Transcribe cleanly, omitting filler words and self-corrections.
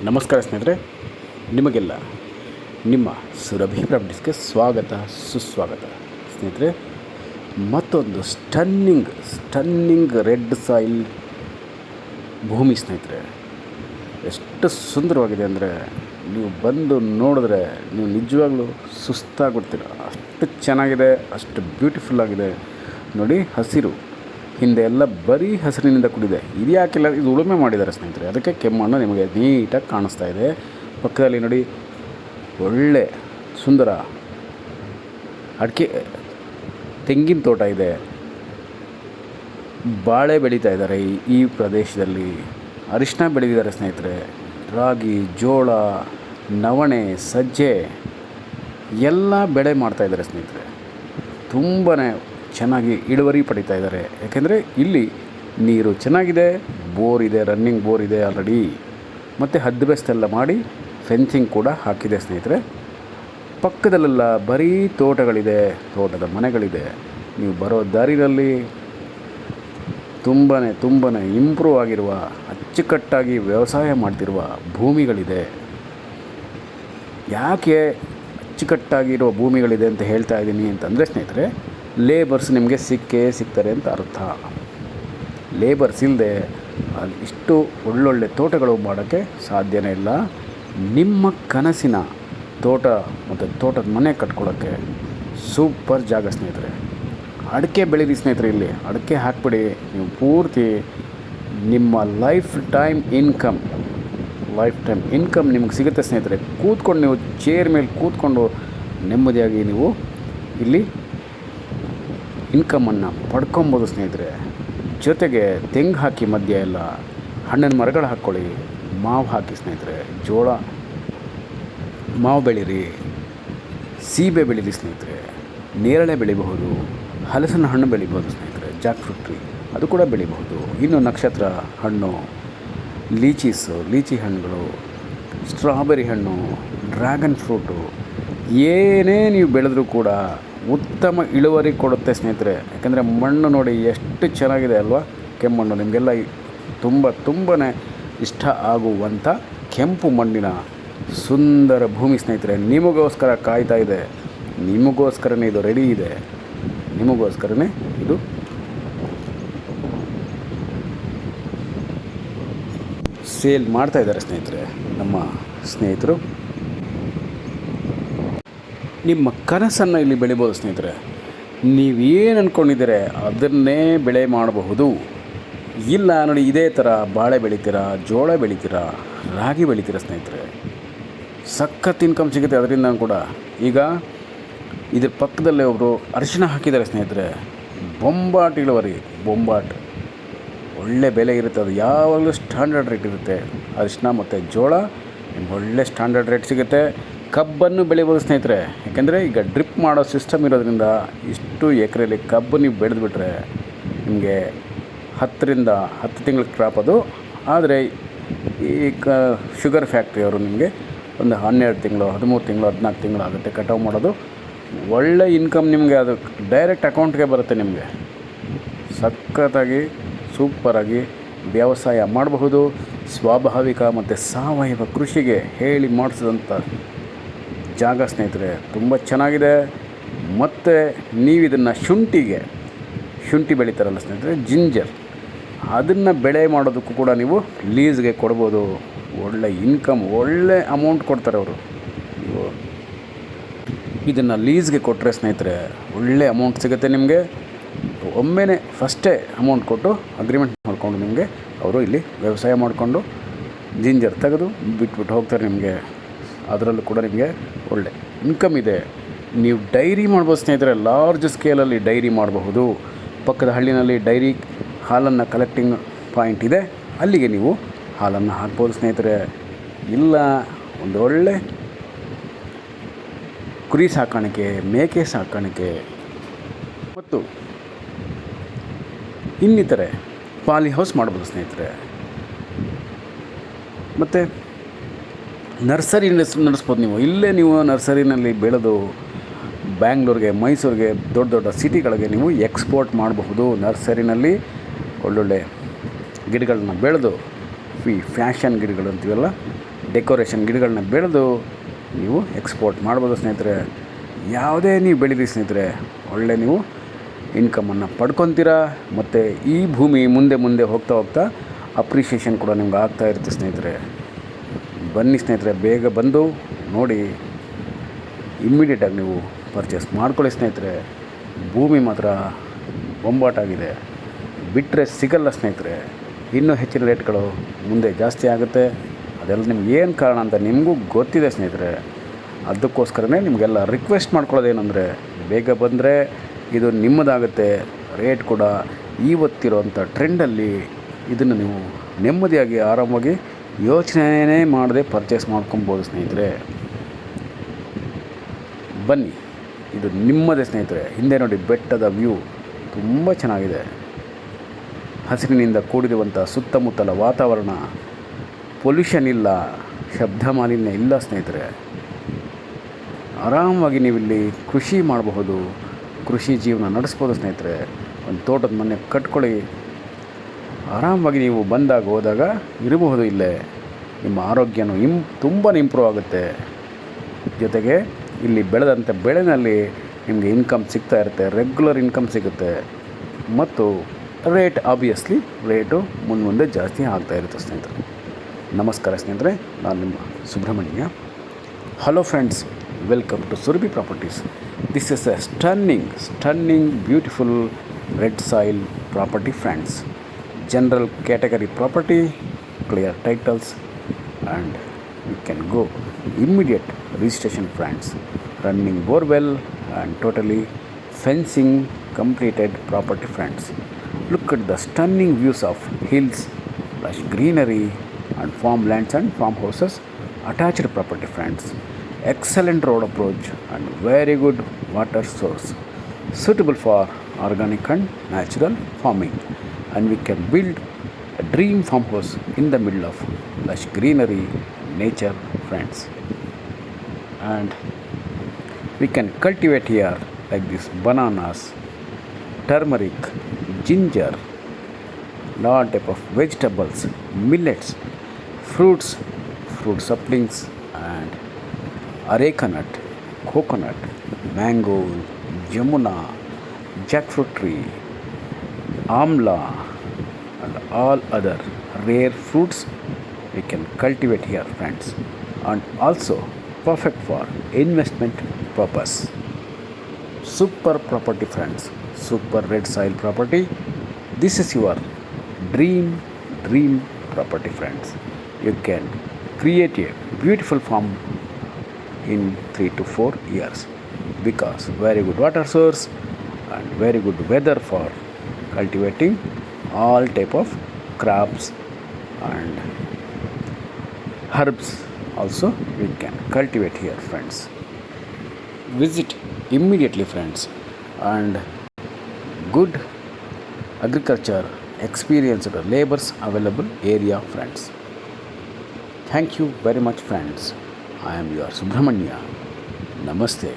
ನಮಸ್ಕಾರ ಸ್ನೇಹಿತರೆ, ನಿಮಗೆಲ್ಲ ನಿಮ್ಮ ಸುರಭಿ ಪ್ರಾಪರ್ಟೀಸ್ಗೆ ಸ್ವಾಗತ ಸುಸ್ವಾಗತ. ಸ್ನೇಹಿತರೆ, ಮತ್ತೊಂದು ಸ್ಟನ್ನಿಂಗ್ ರೆಡ್ ಸಾಯಿಲ್ ಭೂಮಿ ಸ್ನೇಹಿತರೆ. ಎಷ್ಟು ಸುಂದರವಾಗಿದೆ ಅಂದರೆ ನೀವು ಬಂದು ನೋಡಿದ್ರೆ ನೀವು ನಿಜವಾಗ್ಲೂ ಸುಸ್ತಾಗ್ಬಿಡ್ತೀರ. ಅಷ್ಟು ಚೆನ್ನಾಗಿದೆ, ಅಷ್ಟು ಬ್ಯೂಟಿಫುಲ್ ಆಗಿದೆ. ನೋಡಿ, ಹಸಿರು ಹಿಂದೆ ಎಲ್ಲ ಬರೀ ಹಸಿರಿನಿಂದ ಕೂಡಿದೆ. ಇದು ಯಾಕೆಲ್ಲ ಇದು ಉಳುಮೆ ಮಾಡಿದ್ದಾರೆ ಸ್ನೇಹಿತರೆ, ಅದಕ್ಕೆ ಕೆಮ್ಮಣ್ಣು ನಿಮಗೆ ನೀಟಾಗಿ ಕಾಣಿಸ್ತಾ ಇದೆ. ಪಕ್ಕದಲ್ಲಿ ನೋಡಿ, ಒಳ್ಳೆ ಸುಂದರ ಅಡಿಕೆ ತೆಂಗಿನ ತೋಟ ಇದೆ. ಬಾಳೆ ಬೆಳೀತಾ ಇದ್ದಾರೆ ಈ ಪ್ರದೇಶದಲ್ಲಿ. ಅರಿಶಿನ ಬೆಳೆದಿದ್ದಾರೆ ಸ್ನೇಹಿತರೆ. ರಾಗಿ, ಜೋಳ, ನವಣೆ, ಸಜ್ಜೆ ಎಲ್ಲ ಬೆಳೆ ಮಾಡ್ತಾಯಿದ್ದಾರೆ ಸ್ನೇಹಿತರೆ. ತುಂಬಾ ಚೆನ್ನಾಗಿ ಇಳುವರಿ ಪಡಿತಾ ಇದ್ದಾರೆ. ಯಾಕೆಂದರೆ ಇಲ್ಲಿ ನೀರು ಚೆನ್ನಾಗಿದೆ, ಬೋರ್ ಇದೆ, ರನ್ನಿಂಗ್ ಬೋರ್ ಇದೆ ಆಲ್ರೆಡಿ. ಮತ್ತು ಹದ್ದುಬಸ್ತೆಲ್ಲ ಮಾಡಿ ಫೆನ್ಸಿಂಗ್ ಕೂಡ ಹಾಕಿದೆ ಸ್ನೇಹಿತರೆ. ಪಕ್ಕದಲ್ಲೆಲ್ಲ ಬರೀ ತೋಟಗಳಿದೆ, ತೋಟದ ಮನೆಗಳಿದೆ. ನೀವು ಬರೋ ದಾರಿಯಲ್ಲಿ ತುಂಬಾ ಇಂಪ್ರೂವ್ ಆಗಿರುವ, ಅಚ್ಚುಕಟ್ಟಾಗಿ ವ್ಯವಸಾಯ ಮಾಡ್ತಿರುವ ಭೂಮಿಗಳಿದೆ. ಯಾಕೆ ಅಚ್ಚುಕಟ್ಟಾಗಿರುವ ಭೂಮಿಗಳಿದೆ ಅಂತ ಹೇಳ್ತಾ ಇದ್ದೀನಿ ಅಂತಂದರೆ ಸ್ನೇಹಿತರೆ, ಲೇಬರ್ಸ್ ನಿಮಗೆ ಸಿಗ್ತಾರೆ ಅಂತ ಅರ್ಥ. ಲೇಬರ್ಸ್ ಇಲ್ಲದೆ ಅಲ್ಲಿ ಇಷ್ಟು ಒಳ್ಳೊಳ್ಳೆ ತೋಟಗಳು ಮಾಡೋಕ್ಕೆ ಸಾಧ್ಯನೇ ಇಲ್ಲ. ನಿಮ್ಮ ಕನಸಿನ ತೋಟ ಮತ್ತು ತೋಟದ ಮನೆ ಕಟ್ಕೊಳ್ಳೋಕ್ಕೆ ಸೂಪರ್ ಜಾಗ ಸ್ನೇಹಿತರೆ. ಅಡಿಕೆ ಬೆಳೀರಿ ಸ್ನೇಹಿತರೆ. ಇಲ್ಲಿ ಅಡಿಕೆ ಹಾಕ್ಬಿಡಿ, ನೀವು ಪೂರ್ತಿ ನಿಮ್ಮ ಲೈಫ್ ಟೈಮ್ ಇನ್ಕಮ್ ನಿಮ್ಗೆ ಸಿಗುತ್ತೆ ಸ್ನೇಹಿತರೆ. ಕೂತ್ಕೊಂಡು ನೀವು ಚೇರ್ ಮೇಲೆ ಕೂತ್ಕೊಂಡು ನೆಮ್ಮದಿಯಾಗಿ ನೀವು ಇಲ್ಲಿ ಇನ್ಕಮನ್ನು ಪಡ್ಕೊಬೋದು ಸ್ನೇಹಿತರೆ. ಜೊತೆಗೆ ತೆಂಗು ಹಾಕಿ, ಮಧ್ಯ ಎಲ್ಲ ಹಣ್ಣಿನ ಮರಗಳು ಹಾಕ್ಕೊಳ್ಳಿ, ಮಾವು ಹಾಕಿ ಸ್ನೇಹಿತರೆ. ಜೋಳ, ಮಾವು ಬೆಳೀರಿ, ಸೀಬೆ ಬೆಳೀರಿ ಸ್ನೇಹಿತರೆ. ನೇರಳೆ ಬೆಳಿಬಹುದು, ಹಲಸಿನ ಹಣ್ಣು ಬೆಳಿಬೋದು ಸ್ನೇಹಿತರೆ. ಜಾಕ್ ಫ್ರೂಟ್ ಟ್ರೀ ಅದು ಕೂಡ ಬೆಳಿಬಹುದು. ಇನ್ನು ನಕ್ಷತ್ರ ಹಣ್ಣು, ಲೀಚಿ ಹಣ್ಣುಗಳು, ಸ್ಟ್ರಾಬೆರಿ ಹಣ್ಣು, ಡ್ರ್ಯಾಗನ್ ಫ್ರೂಟು, ಏನೇ ನೀವು ಬೆಳೆದ್ರೂ ಕೂಡ ಉತ್ತಮ ಇಳುವರಿ ಕೊಡುತ್ತೆ ಸ್ನೇಹಿತರೆ. ಯಾಕೆಂದರೆ ಮಣ್ಣು ನೋಡಿ ಎಷ್ಟು ಚೆನ್ನಾಗಿದೆ ಅಲ್ವಾ. ಕೆಮ್ಮಣ್ಣು ನಿಮಗೆಲ್ಲ ತುಂಬಾ ಇಷ್ಟ ಆಗುವಂಥ ಕೆಂಪು ಮಣ್ಣಿನ ಸುಂದರ ಭೂಮಿ ಸ್ನೇಹಿತರೆ. ನಿಮಗೋಸ್ಕರ ಕಾಯ್ತಾ ಇದೆ, ನಿಮಗೋಸ್ಕರನೇ ಇದು ರೆಡಿ ಇದೆ, ನಿಮಗೋಸ್ಕರನೇ ಇದು ಸೇಲ್ ಮಾಡ್ತಾ ಇದ್ದಾರೆ ಸ್ನೇಹಿತರೆ. ನಮ್ಮ ಸ್ನೇಹಿತರು ನಿಮ್ಮ ಕನಸನ್ನು ಇಲ್ಲಿ ಬೆಳಿಬೋದು ಸ್ನೇಹಿತರೆ. ನೀವೇನು ಅಂದ್ಕೊಂಡಿದ್ದೀರ ಅದನ್ನೇ ಬೆಳೆ ಮಾಡಬಹುದು. ಇಲ್ಲ ನೋಡಿ, ಇದೇ ಥರ ಬಾಳೆ ಬೆಳಿತೀರಾ, ಜೋಳ ಬೆಳಿತೀರಾ, ರಾಗಿ ಬೆಳಿತೀರಾ ಸ್ನೇಹಿತರೆ, ಸಖತ್ ಇನ್ಕಮ್ ಸಿಗುತ್ತೆ ಅದರಿಂದ ಕೂಡ. ಈಗ ಇದ್ರ ಪಕ್ಕದಲ್ಲೇ ಒಬ್ಬರು ಅರಿಶಿನ ಹಾಕಿದ್ದಾರೆ ಸ್ನೇಹಿತರೆ. ಬೊಂಬಾಟ್ ಇಳುವರಿ, ಒಳ್ಳೆ ಬೆಲೆ ಇರುತ್ತೆ. ಅದು ಯಾವಾಗಲೂ ಸ್ಟ್ಯಾಂಡರ್ಡ್ ರೇಟ್ ಇರುತ್ತೆ. ಅರಿಶಿನ ಮತ್ತು ಜೋಳ ನಿಮ್ಗೆ ಒಳ್ಳೆ ಸ್ಟ್ಯಾಂಡರ್ಡ್ ರೇಟ್ ಸಿಗುತ್ತೆ. ಕಬ್ಬನ್ನು ಬೆಳಿಬೋದು ಸ್ನೇಹಿತರೆ. ಯಾಕೆಂದರೆ ಈಗ ಡ್ರಿಪ್ ಮಾಡೋ ಸಿಸ್ಟಮ್ ಇರೋದ್ರಿಂದ ಇಷ್ಟು ಎಕರೆಯಲ್ಲಿ ಕಬ್ಬು ನೀವು ಬೆಳೆದುಬಿಟ್ರೆ ನಿಮಗೆ 10 ತಿಂಗಳ ಕ್ರಾಪ್ ಅದು. ಆದರೆ ಈ ಶುಗರ್ ಫ್ಯಾಕ್ಟ್ರಿಯವರು ನಿಮಗೆ ಒಂದು 12 ತಿಂಗಳು, 13 ತಿಂಗಳು, 14 ತಿಂಗಳು ಆಗುತ್ತೆ ಕಟಾವು ಮಾಡೋದು. ಒಳ್ಳೆ ಇನ್ಕಮ್ ನಿಮಗೆ ಅದು ಡೈರೆಕ್ಟ್ ಅಕೌಂಟ್ಗೆ ಬರುತ್ತೆ. ನಿಮಗೆ ಸಖತ್ತಾಗಿ ಸೂಪರಾಗಿ ವ್ಯವಸಾಯ ಮಾಡಬಹುದು. ಸ್ವಾಭಾವಿಕ ಮತ್ತು ಸಾವಯವ ಕೃಷಿಗೆ ಹೇಳಿ ಮಾಡಿಸಿದಂಥ ಜಾಗ ಸ್ನೇಹಿತರೆ. ತುಂಬ ಚೆನ್ನಾಗಿದೆ. ಮತ್ತು ನೀವು ಇದನ್ನು ಶುಂಠಿ ಬೆಳೀತಾರಲ್ಲ ಸ್ನೇಹಿತರೆ, ಜಿಂಜರ್, ಅದನ್ನು ಬೆಳೆ ಮಾಡೋದಕ್ಕೂ ಕೂಡ ನೀವು ಲೀಸ್ಗೆ ಕೊಡ್ಬೋದು. ಒಳ್ಳೆ ಇನ್ಕಮ್, ಒಳ್ಳೆ ಅಮೌಂಟ್ ಕೊಡ್ತಾರೆ ಅವರು. ನೀವು ಇದನ್ನು ಲೀಸ್ಗೆ ಕೊಟ್ಟರೆ ಸ್ನೇಹಿತರೆ ಒಳ್ಳೆ ಅಮೌಂಟ್ ಸಿಗುತ್ತೆ ನಿಮಗೆ. ಒಮ್ಮೆನೇ ಫಸ್ಟೇ ಅಮೌಂಟ್ ಕೊಟ್ಟು ಅಗ್ರಿಮೆಂಟ್ ಮಾಡಿಕೊಂಡು ನಿಮಗೆ ಅವರು ಇಲ್ಲಿ ವ್ಯವಸಾಯ ಮಾಡಿಕೊಂಡು ಜಿಂಜರ್ ತೆಗೆದು ಬಿಟ್ಬಿಟ್ಟು ಹೋಗ್ತಾರೆ ನಿಮಗೆ. ಅದರಲ್ಲೂ ಕೂಡ ನಿಮಗೆ ಒಳ್ಳೆ ಇನ್ಕಮ್ ಇದೆ. ನೀವು ಡೈರಿ ಮಾಡ್ಬೋದು ಸ್ನೇಹಿತರೆ. ಲಾರ್ಜ್ ಸ್ಕೇಲಲ್ಲಿ ಡೈರಿ ಮಾಡಬಹುದು. ಪಕ್ಕದ ಹಳ್ಳಿನಲ್ಲಿ ಡೈರಿ ಹಾಲನ್ನು ಕಲೆಕ್ಟಿಂಗ್ ಪಾಯಿಂಟ್ ಇದೆ, ಅಲ್ಲಿಗೆ ನೀವು ಹಾಲನ್ನು ಹಾಕ್ಬೋದು ಸ್ನೇಹಿತರೆ. ಇಲ್ಲ ಒಂದು ಒಳ್ಳೆ ಕುರಿ ಸಾಕಾಣಿಕೆ, ಮೇಕೆ ಸಾಕಾಣಿಕೆ ಮತ್ತು ಇನ್ನಿತರೆ ಪಾಲಿ ಹೌಸ್ ಮಾಡ್ಬೋದು ಸ್ನೇಹಿತರೆ. ಮತ್ತು ನರ್ಸರಿ ನಡೆಸ್ಬೋದು ನೀವು. ಇಲ್ಲೇ ನೀವು ನರ್ಸರಿನಲ್ಲಿ ಬೆಳೆದು ಬ್ಯಾಂಗ್ಳೂರಿಗೆ, ಮೈಸೂರಿಗೆ, ದೊಡ್ಡ ಸಿಟಿಗಳಿಗೆ ನೀವು ಎಕ್ಸ್ಪೋರ್ಟ್ ಮಾಡಬಹುದು. ನರ್ಸರಿನಲ್ಲಿ ಒಳ್ಳೊಳ್ಳೆ ಗಿಡಗಳನ್ನ ಬೆಳೆದು ಫ್ಯಾಷನ್ ಗಿಡಗಳು ಅಂತೀವಲ್ಲ, ಡೆಕೋರೇಷನ್ ಗಿಡಗಳನ್ನ ಬೆಳೆದು ನೀವು ಎಕ್ಸ್ಪೋರ್ಟ್ ಮಾಡ್ಬೋದು ಸ್ನೇಹಿತರೆ. ಯಾವುದೇ ನೀವು ಬೆಳೀರಿ ಸ್ನೇಹಿತರೆ, ಒಳ್ಳೆ ನೀವು ಇನ್ಕಮನ್ನು ಪಡ್ಕೊತೀರಾ. ಮತ್ತು ಈ ಭೂಮಿ ಮುಂದೆ ಮುಂದೆ ಹೋಗ್ತಾ ಹೋಗ್ತಾ ಅಪ್ರಿಷಿಯೇಷನ್ ಕೂಡ ನಿಮ್ಗೆ ಆಗ್ತಾ ಇರುತ್ತೆ ಸ್ನೇಹಿತರೆ. ಬನ್ನಿ ಸ್ನೇಹಿತರೆ, ಬೇಗ ಬಂದು ನೋಡಿ, ಇಮ್ಮಿಡಿಯೇಟಾಗಿ ನೀವು ಪರ್ಚೇಸ್ ಮಾಡ್ಕೊಳ್ಳಿ ಸ್ನೇಹಿತರೆ. ಭೂಮಿ ಮಾತ್ರ ಬೊಂಬಾಟಾಗಿದೆ, ಬಿಟ್ಟರೆ ಸಿಗಲ್ಲ ಸ್ನೇಹಿತರೆ. ಇನ್ನೂ ಹೆಚ್ಚಿನ ರೇಟ್ಗಳು ಮುಂದೆ ಜಾಸ್ತಿ ಆಗುತ್ತೆ. ಅದೆಲ್ಲ ನಿಮ್ಗೆ ಏನು ಕಾರಣ ಅಂತ ನಿಮಗೂ ಗೊತ್ತಿದೆ ಸ್ನೇಹಿತರೆ. ಅದಕ್ಕೋಸ್ಕರನೇ ನಿಮಗೆಲ್ಲ ರಿಕ್ವೆಸ್ಟ್ ಮಾಡ್ಕೊಳ್ಳೋದೇನೆಂದರೆ, ಬೇಗ ಬಂದರೆ ಇದು ನಿಮ್ಮದಾಗುತ್ತೆ. ರೇಟ್ ಕೂಡ ಇವತ್ತಿರೋಂಥ ಟ್ರೆಂಡಲ್ಲಿ ಇದನ್ನು ನೀವು ನೆಮ್ಮದಿಯಾಗಿ ಆರಾಮಾಗಿ ಯೋಚನೆ ಮಾಡದೆ ಪರ್ಚೇಸ್ ಮಾಡ್ಕೊಬೋದು ಸ್ನೇಹಿತರೆ. ಬನ್ನಿ, ಇದು ನಿಮ್ಮದೇ ಸ್ನೇಹಿತರೆ. ಹಿಂದೆ ನೋಡಿ, ಬೆಟ್ಟದ ವ್ಯೂ ತುಂಬ ಚೆನ್ನಾಗಿದೆ. ಹಸಿರಿನಿಂದ ಕೂಡಿರುವಂಥ ಸುತ್ತಮುತ್ತಲ ವಾತಾವರಣ, ಪೊಲ್ಯೂಷನ್ ಇಲ್ಲ, ಶಬ್ದ ಮಾಲಿನ್ಯ ಇಲ್ಲ ಸ್ನೇಹಿತರೆ. ಆರಾಮಾಗಿ ನೀವಿಲ್ಲಿ ಕೃಷಿ ಮಾಡಬಹುದು, ಕೃಷಿ ಜೀವನ ನಡೆಸ್ಬೋದು ಸ್ನೇಹಿತರೆ. ಒಂದು ತೋಟದ ಮನೆ ಕಟ್ಕೊಳ್ಳಿ, ಆರಾಮಾಗಿ ನೀವು ಬಂದಾಗ ಹೋದಾಗ ಇರಬಹುದು. ಇಲ್ಲೇ ನಿಮ್ಮ ಆರೋಗ್ಯನೂ ತುಂಬಾ ಇಂಪ್ರೂವ್ ಆಗುತ್ತೆ. ಜೊತೆಗೆ ಇಲ್ಲಿ ಬೆಳೆದಂಥ ಬೆಳೆನಲ್ಲಿ ನಿಮಗೆ ಇನ್ಕಮ್ ಸಿಗ್ತಾ ಇರುತ್ತೆ, ರೆಗ್ಯುಲರ್ ಇನ್ಕಮ್ ಸಿಗುತ್ತೆ. ಮತ್ತು ರೇಟ್ ಆಬ್ವಿಯಸ್ಲಿ ರೇಟು ಮುಂದೆ ಜಾಸ್ತಿ ಆಗ್ತಾ ಇರುತ್ತೆ ಸ್ನೇಹಿತರೆ. ನಮಸ್ಕಾರ ಸ್ನೇಹಿತರೆ, ನಾನು ನಿಮ್ಮ Subrahmanya. Hello friends, welcome to Surabhi properties. This is a stunning beautiful red soil property friends. General category property, clear titles, and you can go immediate registration friends. Running borewell and totally fencing completed property friends. Look at the stunning views of hills, lush greenery and farmlands and farmhouses. Attached property friends. Excellent road approach and very good water source, suitable for organic and natural farming. And we can build a dream farmhouse in the middle of lush greenery and nature friends. And we can cultivate here like this bananas, turmeric, ginger, lot type of vegetables, millets, fruit saplings, and areca nut, coconut, mango, jamuna, jackfruit tree, amla, and all other rare fruits we can cultivate here friends. And also perfect for investment purpose. Super property friends, super red soil property. This is your dream property friends. You can create a beautiful farm in 3 to 4 years, because very good water source and very good weather for cultivating all type of crops and herbs also we can cultivate here friends. Visit immediately friends, and good agriculture experienced laborers available area friends. Thank you very much friends. I am your Subramanya. Namaste.